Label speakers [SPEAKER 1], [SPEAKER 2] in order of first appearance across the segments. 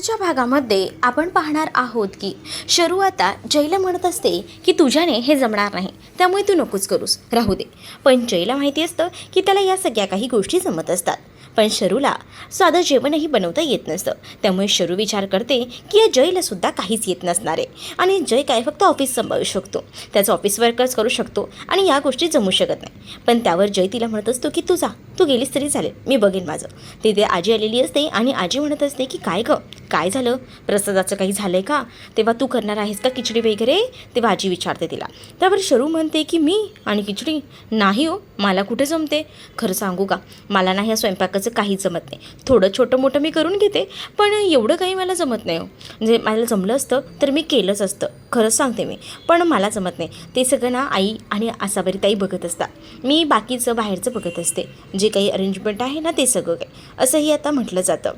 [SPEAKER 1] आजच्या भागामध्ये आपण पाहणार आहोत की शरू आता जयला म्हणत असते की तुझ्याने हे जमणार नाही, त्यामुळे तू नकोच करूस, राहू दे. पण जयला माहिती असतं की त्याला या सगळ्या काही गोष्टी जमत असतात. पण शरूला साधं जेवणही बनवता येत नसतं. त्यामुळे शरू विचार करते की या जयला सुद्धा काहीच येत नसणार आहे आणि जय काय फक्त ऑफिस सांभाळू शकतो, त्याचं ऑफिस वर्कच करू शकतो आणि या गोष्टी जमू शकत नाही. पण त्यावर जय तिला म्हणत असतो की तू गेलीस तरी चालेल, मी बघेन माझं. तिथे आजी आलेली असते आणि आजी म्हणत असते की काय गं, काय झालं, प्रसादाचं काही झालं आहे का, तेव्हा तू करणार आहेस का खिचडी वगैरे, तेव्हा आजी विचारते तिला. त्यावर शरू म्हणते की मी आणि खिचडी नाही हो, मला कुठे जमते. खरं सांगू का, मला नाही या स्वयंपाकाचं काहीच जमत नाही. थोडं छोटं मोठं मी करून घेते, पण एवढं काही मला जमत नाही हो. म्हणजे मला जमलं असतं तर मी केलंच असतं, खरंच सांगते मी, पण मला जमत नाही. ते सगळं ना आई आणि आसावरी ताई बघत असतात, मी बाकीचं बाहेरचं बघत असते, जे काही अरेंजमेंट आहे ना ते सगळं काही, असंही आता म्हटलं जातं.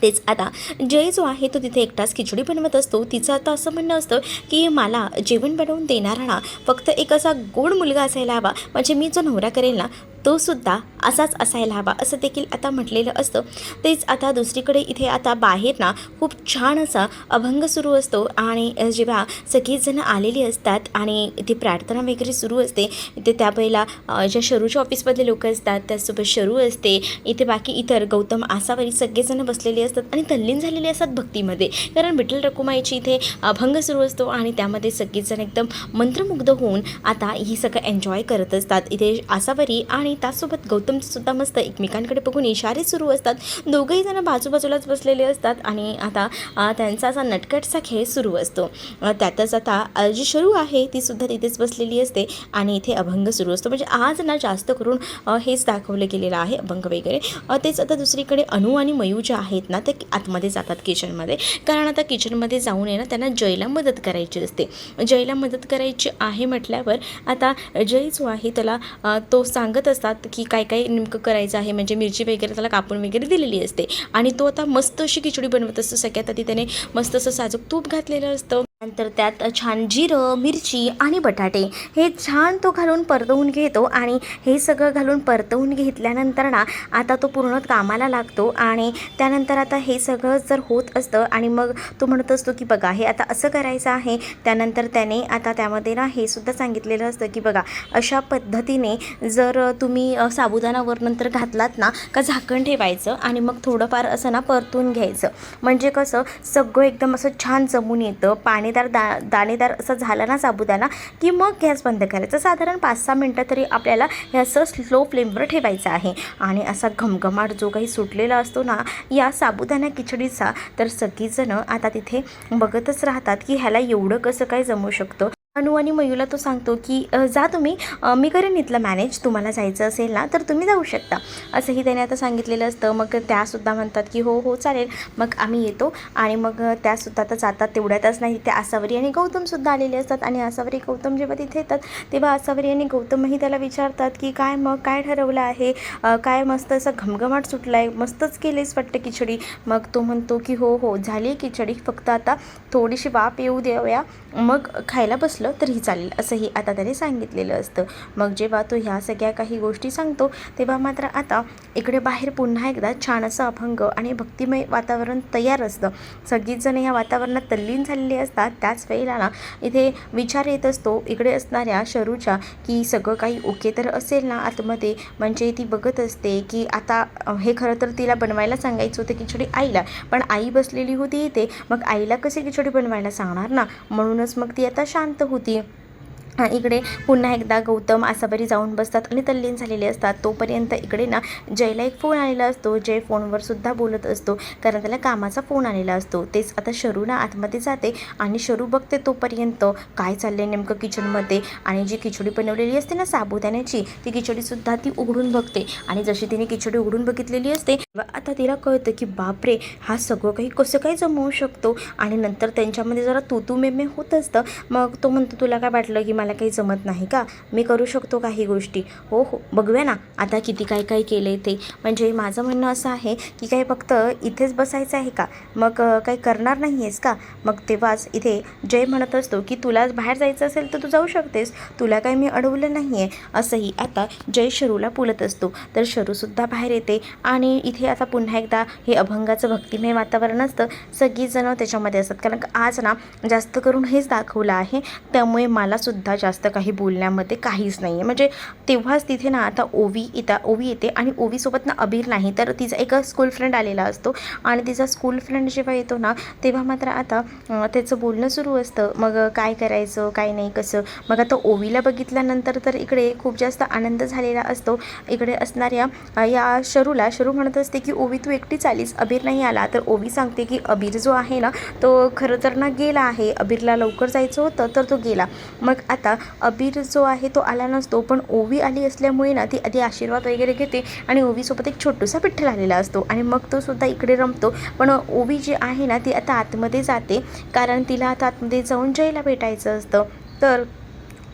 [SPEAKER 1] तेच आता जय जो आहे तो तिथे एकटाच खिचडी बनवत असतो. तिचं आता असं म्हणणं असतं की मला जेवण बनवून देणारा ना फक्त एक असा गोड मुलगा असायला हवा, म्हणजे मी जो नवरा करेल ना तो सुद्धा असाच असायला हवा, असं देखील आता म्हटलेलं असतं. तेच आता दुसरीकडे इथे आता बाहेर ना खूप छान असा अभंग सुरू असतो आणि जेव्हा सगळीजणं आलेली असतात आणि इथे प्रार्थना वगैरे सुरू असते. इथे त्यावेळेला ज्या शरूच्या ऑफिसमधले लोक असतात त्यासोबत शरू असते, इथे बाकी इतर गौतम आसावरी सगळेजणं बसलेले असतात आणि तल्लीन झालेले असतात भक्तीमध्ये, कारण विठ्ठल रखुमाईची इथे अभंग सुरू असतो आणि त्यामध्ये सगळेजण एकदम मंत्रमुग्ध होऊन आता ही सगळं एन्जॉय करत असतात. इथे आसावरी आणि त्यासोबत गौतमसुद्धा मस्त एकमेकांकडे बघून इशारे सुरू असतात. दोघंही जण बाजूबाजूलाच बसलेले असतात आणि आता त्यांचा असा नटखटसा खेळ सुरू असतो. त्यातच आता जी शरू आहे ती सुद्धा तिथेच बसलेली असते आणि इथे अभंग सुरू असतो. म्हणजे आज ना जास्त करून हेच दाखवलं गेलेलं आहे, अभंग वगैरे. तेच आता दुसरीकडे अनु आणि मयू ज्या आहेत ना ते आतमध्ये जातात किचनमध्ये, कारण आता किचनमध्ये जाऊन आहे ना त्यांना जयला मदत करायची असते. जयला मदत करायची आहे म्हटल्यावर आता जय जो आहे त्याला तो सांगत असतात की काय काय नेमकं करायचं आहे, म्हणजे मिरची वगैरे त्याला कापून वगैरे दिलेली असते आणि तो आता मस्त अशी खिचडी बनवत असतो. सगळ्यात आधी त्याने मस्त असं साजूक तूप घातलेलं असतं, नंतर त्यात छान जिरं, मिरची आणि बटाटे हे छान तो घालून परतवून घेतो आणि हे सगळं घालून परतवून घेतल्यानंतर ना आता तो पूर्ण कामाला लागतो आणि त्यानंतर आता हे सगळं जर होत असतं आणि मग तो म्हणत असतो की बघा हे आता असं करायचं आहे. त्यानंतर त्याने आता त्यामध्ये ना हे सुद्धा सांगितलेलं असतं की बघा अशा पद्धतीने जर तुम्ही साबुदाणावर नंतर घातलात ना का झाकण ठेवायचं आणि मग थोडंफार असं ना परतून घ्यायचं, म्हणजे कसं सगळं एकदम असं छान जमून येतं. दाणेदार असं झालं ना साबुदाणा की मग गॅस बंद करायचा. साधारण 5-6 मिनटं तरी आपल्याला हे असं स्लो फ्लेमवर ठेवायचं आहे आणि असा घमघमाट जो काही सुटलेला असतो ना या साबुदाणा खिचडीचा, तर सगळीजणं आता तिथे बघतच राहतात की ह्याला एवढं कसं काय जमू शकतं. अनु आणि मयूला तो सांगतो की जा तुम्ही, मी करेन इथलं मॅनेज, तुम्हाला जायचं असेल ना तर तुम्ही जाऊ शकता, असंही त्याने आता सांगितलेलं असतं. मग त्यासुद्धा म्हणतात की हो चालेल, मग आम्ही येतो. आणि मग त्यासुद्धा आता जातात. तेवढ्यातच नाही, तिथे आसावरी आणि गौतमसुद्धा आलेले असतात आणि आसावरी गौतम जेव्हा तिथे येतात तेव्हा आसावरी आणि गौतमही त्याला विचारतात की काय मग काय ठरवलं आहे, काय मस्त असं घमघमाट सुटला आहे, मस्तच केलीस वाटतं खिचडी. मग तो म्हणतो की हो झाली खिचडी, फक्त आता थोडीशी वाफ येऊ देऊया, मग खायला बसलं तरी चालेल, असंही आता त्याने सांगितलेलं असतं. मग जेव्हा तो ह्या सगळ्या काही गोष्टी सांगतो तेव्हा मात्र आता इकडे बाहेर पुन्हा एकदा छान असं अभंग आणि भक्तिमय वातावरण तयार असतं. सगळीच जण या वातावरणात तल्लीन झालेली असतात. त्याच वेळेला ना इथे विचार येत असतो इकडे असणाऱ्या शरूच्या की सगळं काही ओके तर असेल ना आतमध्ये. म्हणजे ती बघत असते की आता हे खरं तर तिला बनवायला सांगायचं होतं खिचडी आईला, पण आई बसलेली होती इथे, मग आईला कशी खिचडी बनवायला सांगणार ना, म्हणूनच मग ती आता शांत होती. इकडे पुन्हा एकदा गौतम आसावरी जाऊन बसतात आणि तल्लीन झालेले असतात. तोपर्यंत इकडे ना जयला एक फोन आलेला असतो. जय फोनवर सुद्धा बोलत असतो, कारण त्याला कामाचा फोन आलेला असतो. तेच आता शरू ना आतमध्ये जाते आणि शरू बघते तोपर्यंत काय चाललंय नेमकं किचनमध्ये, आणि जी खिचडी बनवलेली असते ना साबुदाण्याची, ती खिचडीसुद्धा ती उघडून बघते आणि जशी तिने खिचडी उघडून बघितलेली असते आता तिला कळतं की बापरे, हा सगळं काही कसं काय जमवू शकतो. आणि नंतर त्यांच्यामध्ये जरा तू मेमे होत असतं. मग तो म्हणतो तुला काय वाटलं की मला मला काही जमत नाही का? मी करू शकतो काही गोष्टी. हो हो, बघूया ना आता किती काय काय केलं आहे ते. म्हणजे माझं म्हणणं असं आहे की काही फक्त इथेच बसायचं आहे का? मग काही करणार नाही आहेस का? मग तेव्हाच इथे जय म्हणत असतो की तुला बाहेर जायचं असेल तर तू जाऊ शकतेस, तुला काही मी अडवलं नाही आहे. असंही आता जय शरूला बोलत असतो. तर शरूसुद्धा बाहेर येते आणि इथे आता पुन्हा एकदा हे अभंगाचं भक्तिमय वातावरण असतं. सगळीजणं त्याच्यामध्ये असतात, कारण आज ना जास्त करून हेच दाखवलं आहे. त्यामुळे मलासुद्धा जास्त काही बोलण्यामध्ये काहीच नाही आहे. म्हणजे तेव्हाच तिथे ना आता ओवी येते आणि ओवीसोबत ना अबीर नाही तर तिचा एक स्कूल फ्रेंड आलेला असतो. आणि तिचा स्कूल फ्रेंड जेव्हा येतो ना तेव्हा मात्र आता त्याचं बोलणं सुरू असतं. मग काय करायचं काय नाही कसं. मग आता ओवीला बघितल्यानंतर तर इकडे खूप जास्त आनंद झालेला असतो. इकडे असणाऱ्या या शरू म्हणत असते की ओवी तू एकटीच आलीस, अबीर नाही आला. तर ओवी सांगते की अबीर जो आहे ना तो खरं तर ना गेला आहे, अबीरला लवकर जायचं होतं तर तो गेला. मग आता अबीर जो आहे तो आला नसतो, पण ओवी आली असल्यामुळे ना ती आधी आशीर्वाद वगैरे घेते आणि ओवीसोबत एक छोटूसा विठ्ठल आलेला असतो आणि मग तो सुद्धा इकडे रमतो. पण ओवी जी आहे ना ती आता आतमध्ये जाते, कारण तिला आता आतमध्ये जाऊन जयला भेटायचं असतं. तर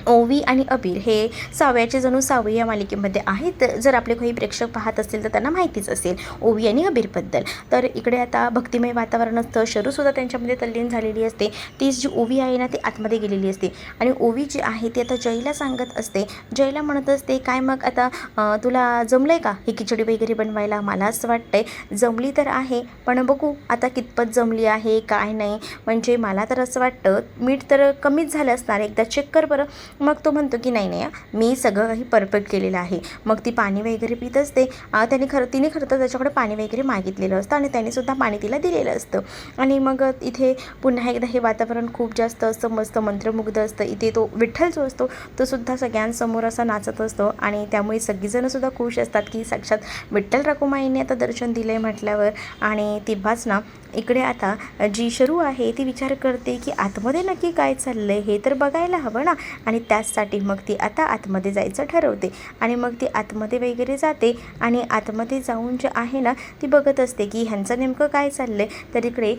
[SPEAKER 1] ओवी आणि अबीर हे सावयाचे जणू सावई या मालिकेमध्ये आहेत. जर आपले काही प्रेक्षक पाहत असतील तर त्यांना माहितीच असेल ओवी आणि अबीरबद्दल. तर इकडे आता भक्तिमय वातावरण असतं. शरूसुद्धा त्यांच्यामध्ये तल्लीन झालेली असते. तीच जी ओवी आहे ना ती आतमध्ये गेलेली असते आणि ओवी जी आहे ती आता जयला सांगत असते. जयला म्हणत असते काय मग आता तुला जमलं आहे का ही खिचडी वगैरे बनवायला? मला असं वाटतंय जमली तर आहे, पण बघू आता कितपत जमली आहे काय नाही. म्हणजे मला तर असं वाटतं मीठ तर कमीच झालं असणार, एकदा चेक कर बरं. मग तो म्हणतो की नाही मी सगळं काही परफेक्ट केलेलं आहे. मग ती पाणी वगैरे पित असते. तिने खरं तर त्याच्याकडे पाणी वगैरे मागितलेलं असतं आणि त्यानेसुद्धा पाणी तिला दिलेलं असतं. आणि मग इथे पुन्हा एकदा हे वातावरण खूप जास्त असं मस्त मंत्रमुग्ध असतं. इथे तो विठ्ठल जो असतो तो सुद्धा सगळ्यांसमोर असा नाचत असतो आणि त्यामुळे सगळीजणंसुद्धा खुश असतात की साक्षात विठ्ठल रखुमाईने आता दर्शन दिलं आहे म्हटल्यावर. आणि तेव्हाच ना इकडे आता जी शरू आहे ती विचार करते की आतमध्ये नक्की काय चाललं आहे हे तर बघायला हवं ना. आणि त्याचसाठी मग ती आता आतमध्ये जायचं ठरवते आणि मग ती आतमध्ये वगैरे जाते आणि आतमध्ये जाऊन जे आहे ना ती बघत असते की ह्यांचं नेमकं काय चाललं आहे. तर इकडे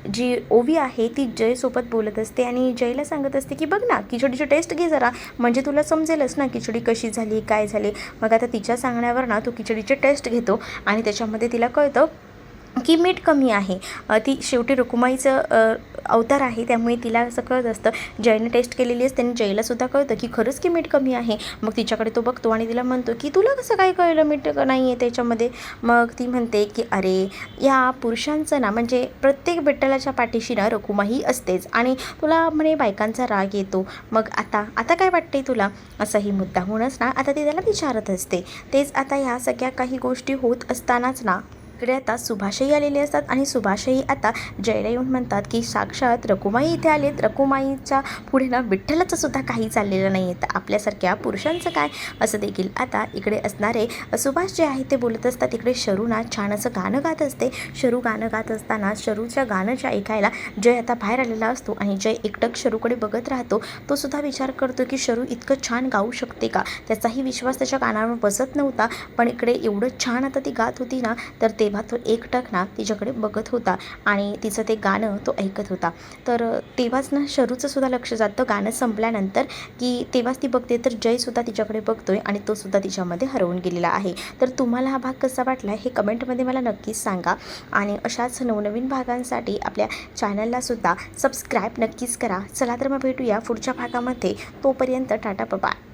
[SPEAKER 1] जी ओवी आहे ती जयसोबत बोलत असते आणि जयला सांगत असते की बघ ना खिचडीची टेस्ट घे जरा, म्हणजे तुला समजेलच ना खिचडी कशी झाली काय झाली. मग आता तिच्या सांगण्यावर ना तो खिचडीची टेस्ट घेतो आणि त्याच्यामध्ये तिला कळतं की मीठ कमी आहे. ती शेवटी रुक्माईचं अवतार आहे त्यामुळे तिला असं कळत असतं. जयने टेस्ट केलेली असते आणि जयलासुद्धा कळतं की खरंच की मीठ कमी आहे. मग तिच्याकडे तो बघतो आणि तिला म्हणतो की तुला कसं काय कळलं मीठ नाही आहे त्याच्यामध्ये. मग ती म्हणते की अरे या पुरुषांचं ना म्हणजे प्रत्येक विठ्ठलाच्या पाठीशी ना रखुमाई असतेच आणि तुला म्हणे बायकांचा राग येतो. मग आता काय वाटते तुला, असाही मुद्दाहूनच ना आता ती त्याला विचारत असते. तेच आता ह्या सगळ्या काही गोष्टी होत असतानाच ना इकडे आता सुभाषही आलेले असतात आणि सुभाषही आता जयला येऊन म्हणतात की साक्षात रखुमाई इथे आलेत. रखुमाईच्या पुढे ना विठ्ठलाचं सुद्धा काही चाललेलं नाही आहे, तर आपल्यासारख्या पुरुषांचं काय, असं देखील आता इकडे असणारे सुभाष जे आहे ते बोलत असतात. इकडे शरू ना छान असं गाणं गात असते. शरू गाणं गात असताना शरूच्या गाण्याच्या ऐकायला जय आता बाहेर आलेला असतो आणि जय एकटक शरूकडे बघत राहतो. तो सुद्धा विचार करतो की शरू इतकं छान गाऊ शकते का. त्याचाही विश्वास त्याच्या कानावर बसत नव्हता. पण इकडे एवढं छान आता ती गात होती ना तर तेव्हा तो एकटक ना तिच्याकडे बघत होता आणि तिचं ते गाणं तो ऐकत होता. तर तेव्हाच ना शरूचं सुद्धा लक्ष जातं गाणं संपल्यानंतर की तेव्हाच ती बघते तर जयसुद्धा तिच्याकडे बघतोय आणि तो सुद्धा तिच्यामध्ये हरवून गेलेला आहे. तर तुम्हाला हा भाग कसा वाटला हे कमेंटमध्ये मला नक्कीच सांगा आणि अशाच नवनवीन भागांसाठी आपल्या चॅनलला सुद्धा सबस्क्राईब नक्कीच करा. चला तर मग भेटूया पुढच्या भागामध्ये. तोपर्यंत टाटा बाय.